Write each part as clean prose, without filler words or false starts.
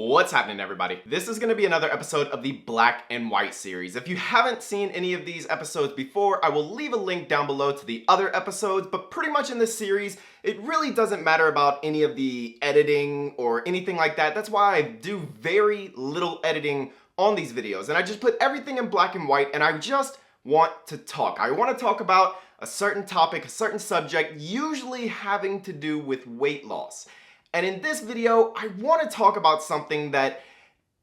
What's happening, everybody? This is going to be another episode of the Black and White series. If you haven't seen any of these episodes before, I will leave a link down below to the other episodes, but pretty much in this series, it really doesn't matter about any of the editing or anything like that. That's why I do very little editing on these videos, and I just put everything in black and white, and I just want to talk. I want to talk about a certain topic, a certain subject, usually having to do with weight loss. And in this video, I want to talk about something that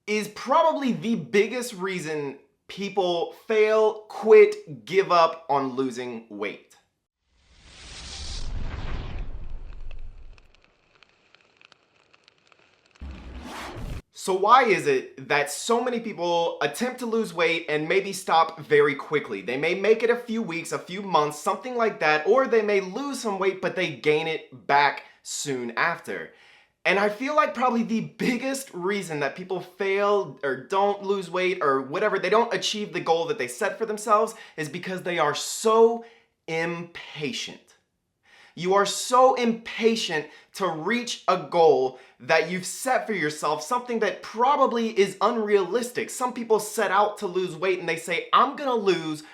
is probably the biggest reason people fail, quit, give up on losing weight. So why is it that so many people attempt to lose weight and maybe stop very quickly? They may make it a few weeks, a few months, something like that, or they may lose some weight, but they gain it back soon after. And I feel like probably the biggest reason that people fail or don't lose weight or whatever, they don't achieve the goal that they set for themselves is because they are so impatient. You are so impatient to reach a goal that you've set for yourself, something that probably is unrealistic. Some people set out to lose weight and they say, I'm gonna lose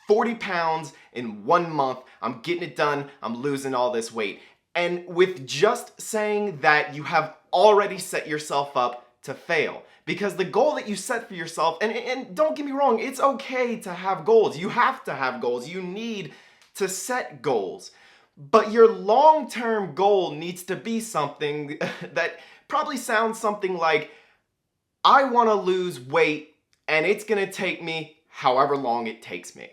40 pounds in 1 month. I'm getting it done. I'm losing all this weight. And with just saying that, you have already set yourself up to fail. Because the goal that you set for yourself, and don't get me wrong, it's okay to have goals. You have to have goals. You need to set goals. But your long-term goal needs to be something that probably sounds something like, I want to lose weight and it's going to take me however long it takes me.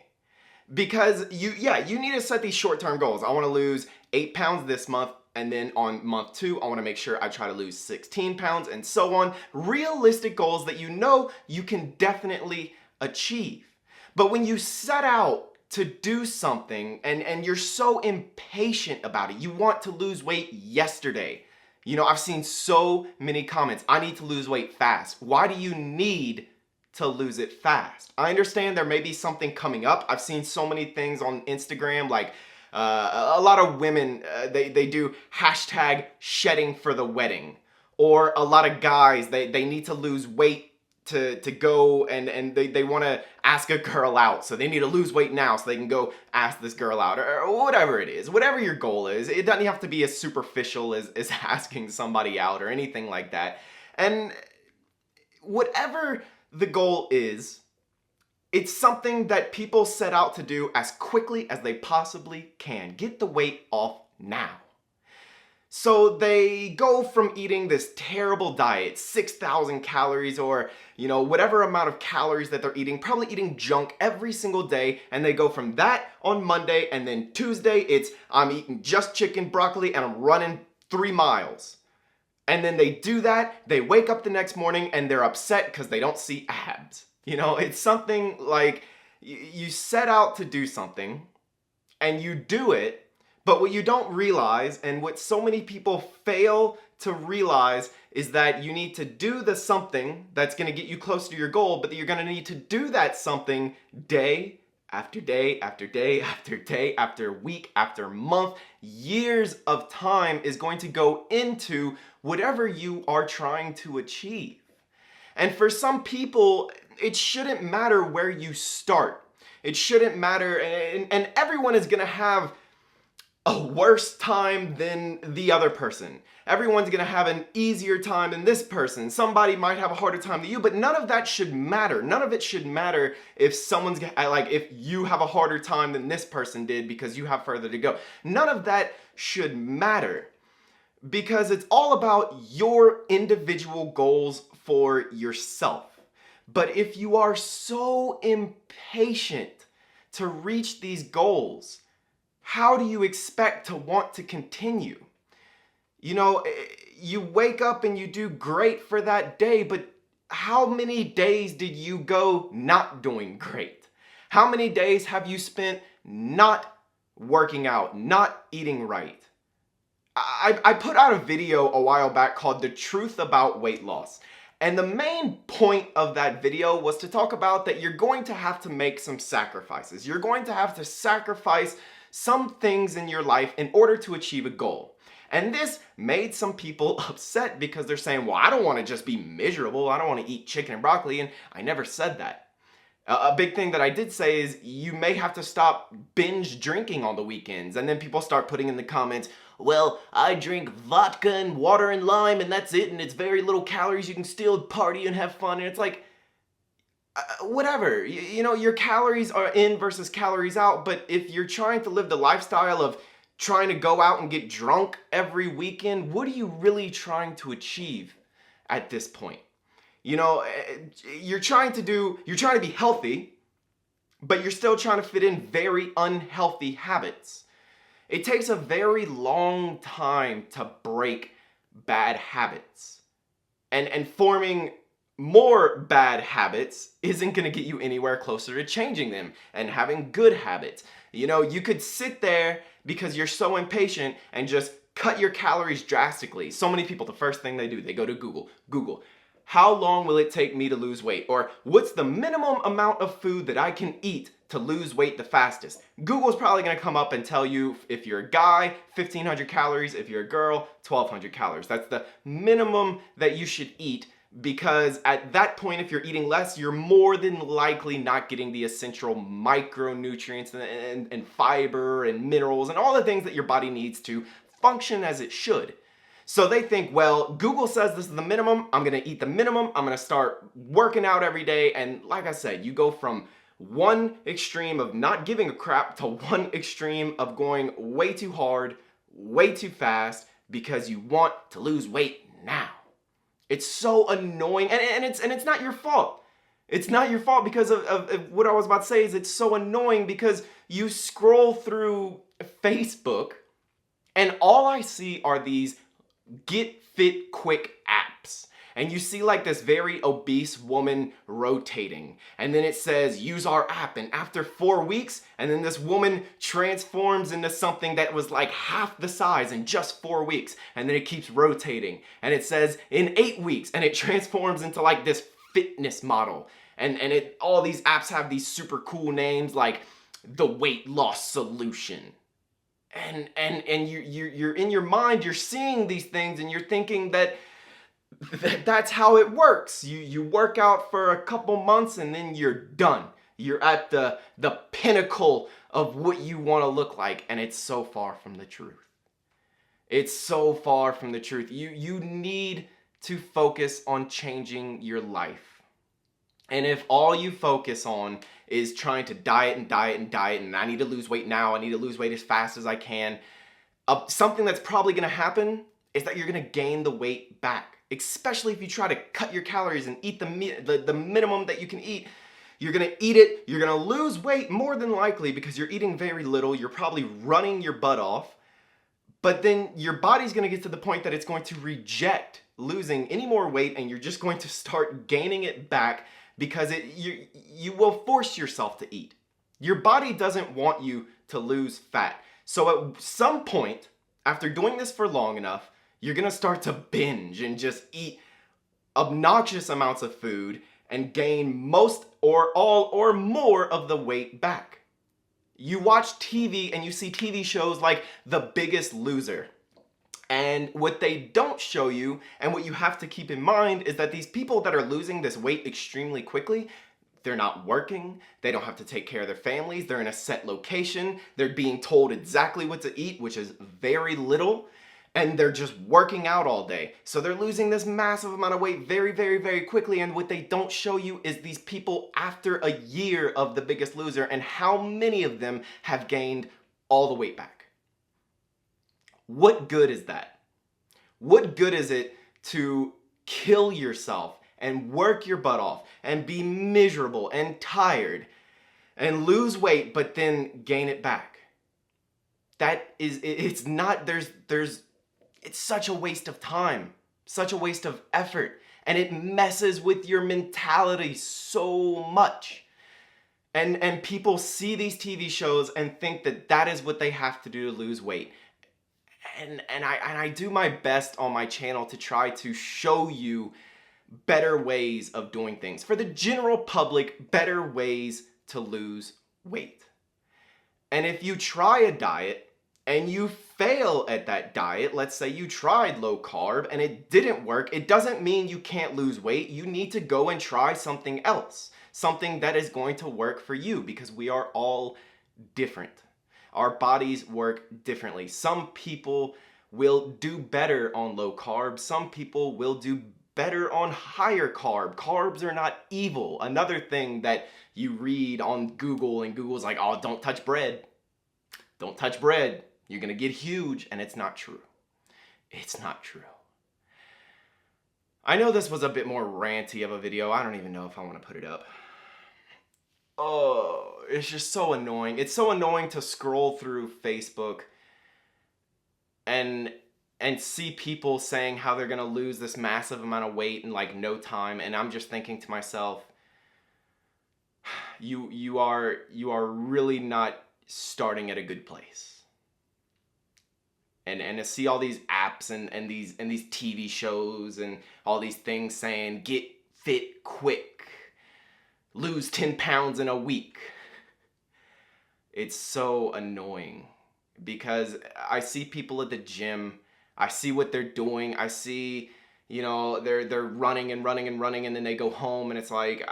Because you need to set these short-term goals. I want to lose 8 pounds this month, and then on month 2, I want to make sure I try to lose 16 pounds, and so on. Realistic goals that you know you can definitely achieve. But when you set out to do something and you're so impatient about it, you want to lose weight yesterday. You know, I've seen so many comments, I need to lose weight fast. Why do you need to lose it fast? I understand there may be something coming up. I've seen so many things on Instagram, like a lot of women, they do hashtag shedding for the wedding. Or a lot of guys, they need to lose weight to go and they want to ask a girl out. So they need to lose weight now so they can go ask this girl out, or whatever it is. Whatever your goal is, it doesn't have to be as superficial as asking somebody out or anything like that. And whatever the goal is, it's something that people set out to do as quickly as they possibly can. Get the weight off now. So they go from eating this terrible diet, 6,000 calories or, whatever amount of calories that they're eating, probably eating junk every single day, and they go from that on Monday, and then Tuesday it's, I'm eating just chicken, broccoli, and I'm running 3 miles. And then they do that, they wake up the next morning and they're upset because they don't see abs. It's something like you set out to do something and you do it, but what you don't realize and what so many people fail to realize is that you need to do the something that's going to get you closer to your goal, but that you're going to need to do that something day after day after day after day after week after month. Years of time is going to go into whatever you are trying to achieve. And for some people, it shouldn't matter where you start. It shouldn't matter, and everyone is gonna have a worse time than the other person. Everyone's gonna have an easier time than this person. Somebody might have a harder time than you, but none of that should matter. None of it should matter if if you have a harder time than this person did because you have further to go. None of that should matter because it's all about your individual goals for yourself. But if you are so impatient to reach these goals, how do you expect to want to continue? You wake up and you do great for that day, but how many days did you go not doing great? How many days have you spent not working out, not eating right? I put out a video a while back called The Truth About Weight Loss. And the main point of that video was to talk about that you're going to have to make some sacrifices. You're going to have to sacrifice some things in your life in order to achieve a goal. And this made some people upset because they're saying, well, I don't want to just be miserable. I don't want to eat chicken and broccoli. And I never said that. A big thing that I did say is you may have to stop binge drinking on the weekends. And then people start putting in the comments, well, I drink vodka and water and lime and that's it. And it's very little calories. You can still party and have fun. And it's like, whatever. You know, your calories are in versus calories out. But if you're trying to live the lifestyle of trying to go out and get drunk every weekend, what are you really trying to achieve at this point? You know, you're trying to be healthy, but you're still trying to fit in very unhealthy habits. It takes a very long time to break bad habits. And forming more bad habits isn't going to get you anywhere closer to changing them and having good habits. You know, you could sit there because you're so impatient and just cut your calories drastically. So many people, the first thing they do, they go to Google. How long will it take me to lose weight? Or what's the minimum amount of food that I can eat to lose weight the fastest? Google's probably gonna come up and tell you, if you're a guy, 1,500 calories, if you're a girl, 1,200 calories. That's the minimum that you should eat, because at that point, if you're eating less, you're more than likely not getting the essential micronutrients and fiber and minerals and all the things that your body needs to function as it should. So they think, well, Google says this is the minimum. I'm going to eat the minimum. I'm going to start working out every day. And like I said, you go from one extreme of not giving a crap to one extreme of going way too hard, way too fast because you want to lose weight now. It's so annoying. And it's not your fault. It's not your fault because of what I was about to say is it's so annoying because you scroll through Facebook and all I see are these get fit quick apps. And you see like this very obese woman rotating. And then it says, use our app. And after 4 weeks, and then this woman transforms into something that was like half the size in just 4 weeks. And then it keeps rotating. And it says in 8 weeks, and it transforms into like this fitness model. And all these apps have these super cool names like the weight loss solution. And you're in your mind, you're seeing these things and you're thinking that's how it works. You work out for a couple months and then you're done. You're at the pinnacle of what you want to look like, and it's so far from the truth. It's so far from the truth. You need to focus on changing your life. And if all you focus on is trying to diet, and I need to lose weight now, I need to lose weight as fast as I can, something that's probably going to happen is that you're going to gain the weight back. Especially if you try to cut your calories and eat the minimum that you can eat. You're going to eat it, you're going to lose weight more than likely because you're eating very little, you're probably running your butt off, but then your body's going to get to the point that it's going to reject losing any more weight and you're just going to start gaining it back because you will force yourself to eat. Your body doesn't want you to lose fat. So at some point, after doing this for long enough, you're gonna start to binge and just eat obnoxious amounts of food and gain most or all or more of the weight back. You watch TV and you see TV shows like The Biggest Loser. And what they don't show you, and what you have to keep in mind, is that these people that are losing this weight extremely quickly, they're not working, they don't have to take care of their families, they're in a set location, they're being told exactly what to eat, which is very little, and they're just working out all day. So they're losing this massive amount of weight very, very, very quickly, and what they don't show you is these people after a year of The Biggest Loser and how many of them have gained all the weight back. What good is that? What good is it to kill yourself and work your butt off and be miserable and tired and lose weight but then gain it back? It's such a waste of time, such a waste of effort, and it messes with your mentality so much. And people see these TV shows and think that is what they have to do to lose weight. And I do my best on my channel to try to show you better ways of doing things. For the general public, better ways to lose weight. And if you try a diet and you fail at that diet, let's say you tried low carb and it didn't work, it doesn't mean you can't lose weight. You need to go and try something else, something that is going to work for you, because we are all different. Our bodies work differently. Some people will do better on low carb. Some people will do better on higher carb. Carbs are not evil. Another thing that you read on Google, and Google's like, oh, don't touch bread. Don't touch bread. You're going to get huge. And it's not true. It's not true. I know this was a bit more ranty of a video. I don't even know if I want to put it up. Oh, it's just so annoying. It's so annoying to scroll through Facebook and see people saying how they're going to lose this massive amount of weight in like no time. And I'm just thinking to myself, you are really not starting at a good place. And to see all these apps and these TV shows and all these things saying get fit quick, lose 10 pounds in a week. It's so annoying because I see people at the gym, I see what they're doing, I see, you know, they're running and running and running, and then they go home and it's like,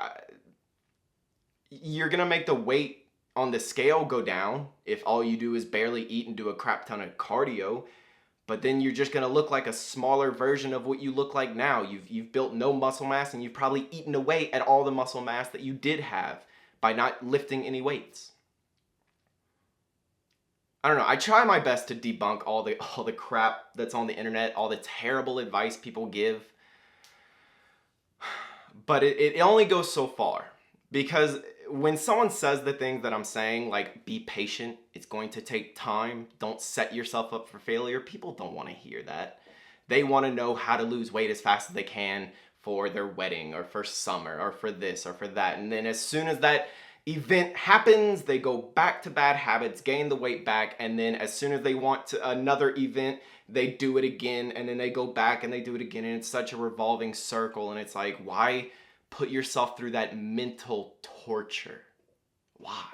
you're gonna make the weight on the scale go down if all you do is barely eat and do a crap ton of cardio. But then you're just gonna look like a smaller version of what you look like now. You've built no muscle mass, and you've probably eaten away at all the muscle mass that you did have by not lifting any weights. I don't know. I try my best to debunk all the crap that's on the internet, all the terrible advice people give. But it only goes so far, because when someone says the things that I'm saying, like be patient, it's going to take time, don't set yourself up for failure, people don't want to hear that. They want to know how to lose weight as fast as they can for their wedding or for summer or for this or for that. And then as soon as that event happens, they go back to bad habits, gain the weight back, and then as soon as they want to another event, they do it again, and then they go back and they do it again, and it's such a revolving circle. And it's like, why put yourself through that mental torture? Why?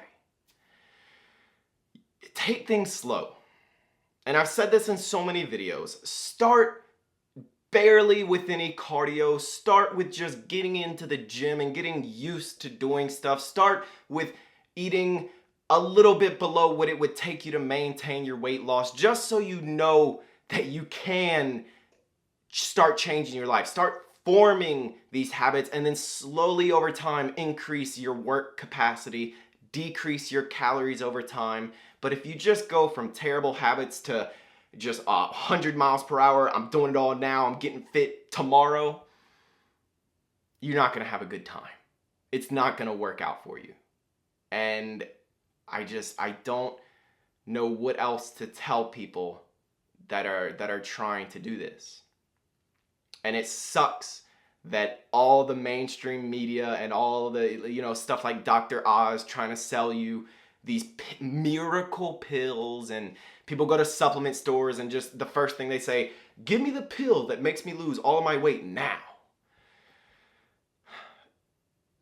Take things slow. And I've said this in so many videos. Start barely with any cardio. Start with just getting into the gym and getting used to doing stuff. Start with eating a little bit below what it would take you to maintain your weight loss, just so you know that you can start changing your life. Start forming these habits, and then slowly over time increase your work capacity, decrease your calories over time. But if you just go from terrible habits to just 100 miles per hour, I'm doing it all now, I'm getting fit tomorrow, you're not going to have a good time. It's not going to work out for you. And I don't know what else to tell people that are trying to do this. And it sucks that all the mainstream media and all the, you know, stuff like Dr. Oz trying to sell you these miracle pills, and people go to supplement stores and just the first thing they say, give me the pill that makes me lose all of my weight now.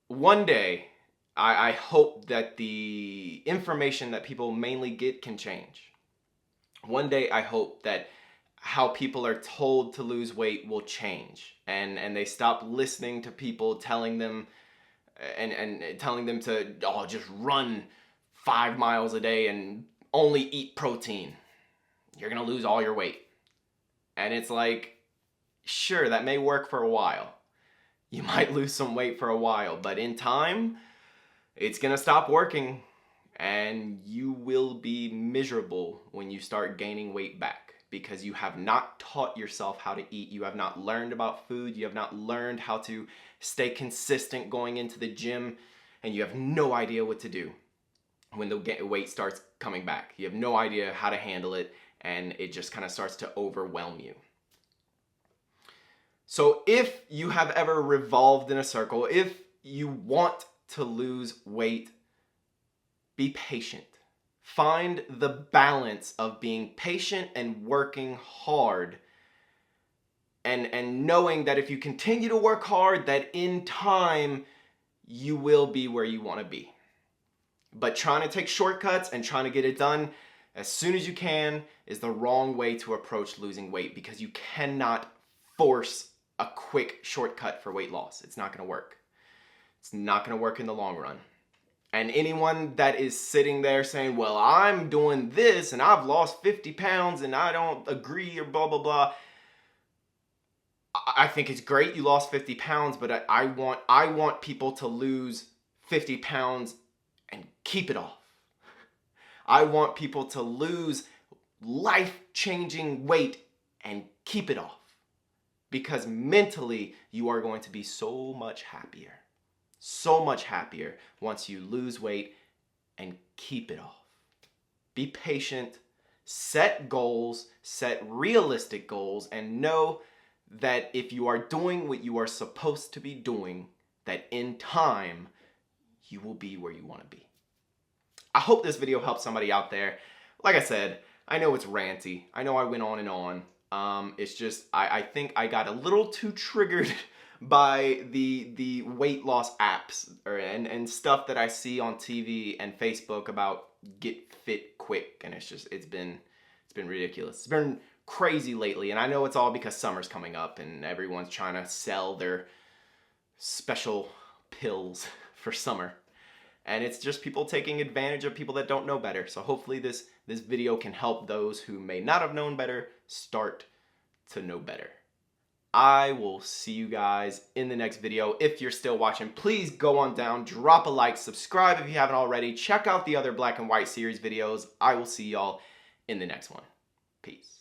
One day, I hope that the information that people mainly get can change. One day, I hope that how people are told to lose weight will change, and they stop listening to people telling them and telling them to just run 5 miles a day and only eat protein. You're gonna lose all your weight. And it's like, sure, that may work for a while. You might lose some weight for a while, but in time, it's gonna stop working, and you will be miserable when you start gaining weight back, because you have not taught yourself how to eat. You have not learned about food. You have not learned how to stay consistent going into the gym, and you have no idea what to do when the weight starts coming back. You have no idea how to handle it, and it just kind of starts to overwhelm you. So if you have ever revolved in a circle, if you want to lose weight, be patient. Find the balance of being patient and working hard, and knowing that if you continue to work hard, that in time you will be where you want to be. But trying to take shortcuts and trying to get it done as soon as you can is the wrong way to approach losing weight, because you cannot force a quick shortcut for weight loss. It's not going to work. It's not going to work in the long run. And anyone that is sitting there saying, well, I'm doing this and I've lost 50 pounds and I don't agree or blah, blah, blah. I think it's great you lost 50 pounds, but I want people to lose 50 pounds and keep it off. I want people to lose life-changing weight and keep it off. Because mentally, you are going to be so much happier. So much happier once you lose weight and keep it off. Be patient, set goals, set realistic goals, and know that if you are doing what you are supposed to be doing, that in time, you will be where you want to be. I hope this video helps somebody out there. Like I said, I know it's ranty. I know I went on and on. It's just, I think I got a little too triggered by the weight loss apps and stuff that I see on TV and Facebook about get fit quick, and it's been ridiculous. It's been crazy lately, and I know it's all because summer's coming up and everyone's trying to sell their special pills for summer. And it's just people taking advantage of people that don't know better. So hopefully this video can help those who may not have known better start to know better. I will see you guys in the next video. If you're still watching, please go on down, drop a like, subscribe if you haven't already. Check out the other Black and White series videos. I will see y'all in the next one. Peace.